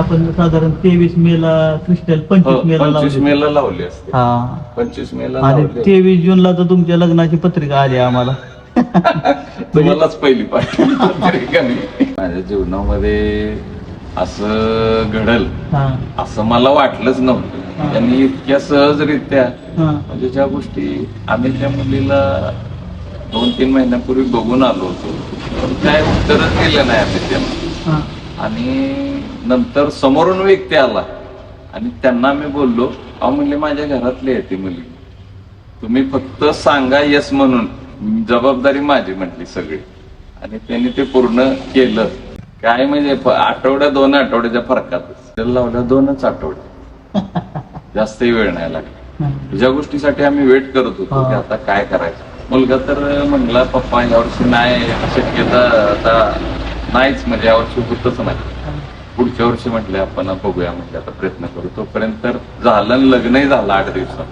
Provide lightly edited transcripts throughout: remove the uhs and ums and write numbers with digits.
आपण साधारण 23 मेला क्रिस्टल 25 मेला 25 लावली. मेला लावली असते. हा 25 मेला आणि लावली. 23 जूनला तर तुमच्या लग्नाची पत्रिका आली आम्हाला. तुम्हालाच पहिली पाहिजे पत्रिका नाही. माझ्या जीवनामध्ये असं घडल हा असं मला वाटलंच नव्हतं. हा. त्यांनी इतक्या सहजरित्या हा म्हणजे ज्या गोष्टी आम्ही त्या मुलीला 2-3 महिन्यापूर्वी बघून आलो होतो पण काय उत्तरच दिलं नाही आम्ही त्यांना. हा आणि नंतर समोरून व्यक्ती आला आणि त्यांना मी बोललो, अहो म्हणले माझ्या घरातली आहे ती मुलगी, तुम्ही फक्त सांगा येस म्हणून, जबाबदारी माझी म्हटली सगळी. आणि त्यांनी ते पूर्ण केलं. काय म्हणजे आठवड्या 2 आठवड्याच्या फरकातच लावल्या 2च आठवडे. जास्तही वेळ नाही लागला. ज्या गोष्टीसाठी आम्ही वेट करत होतो की आता काय करायचं. मुलगा तर म्हणला पप्पा यावर्षी नाही शक्यता आता नाहीच, म्हणजे यावर्षी होतच नाही, पुढच्या वर्षी म्हटले आपण बघूया, म्हणजे आता प्रयत्न करू. तोपर्यंत तर झालं, लग्नही झालं 8 दिवसात.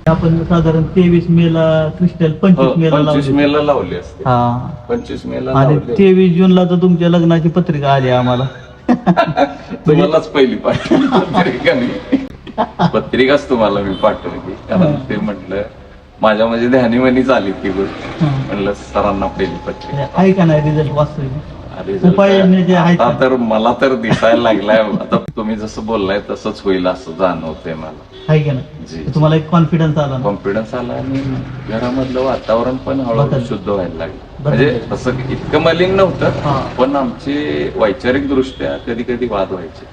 आपण साधारण 23 मेला क्रिस्टल 25 मेला 25 लावली. मेला लावली असते. हा 25 मेला आणि लावली. 23 जूनला तर तुमच्या लग्नाची पत्रिका आली आम्हाला. तुम्हालाच पहिली पाठवली पत्रिका नाही, पत्रिकाच तुम्हाला मी पाठवली. कारण ते म्हटलं माझ्या म्हणजे ध्यानीमनीच आली ती गोष्ट. म्हणलं सरांना पहिली पत्रिका. आहे का नाही रिझल्ट वास्तविक? अरे उपाययोजना जे आहेत आता तर मला तर दिसायला लागलाय. आता तुम्ही जसं बोललाय तसंच होईल असं जाणवतंय मला. आहे का नाही? जी. तुम्हाला एक कॉन्फिडन्स आला ना? कॉन्फिडन्स आला आणि घरामधलं वातावरण पण हळूहळू बदललं. शुद्ध व्हायला लागलं. म्हणजे तसं इतकं मलिन हा. नव्हतं, पण आमचे वैचारिक दृष्ट्या कधी कधी वाद व्हायचे,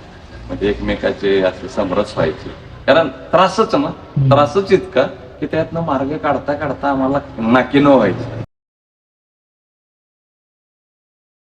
म्हणजे एकमेकाचे असे समरस व्हायचे. कारण त्रासच ना, त्रासच इतका की त्यातनं मार्ग काढता काढता आम्हाला नाकी न व्हायचे.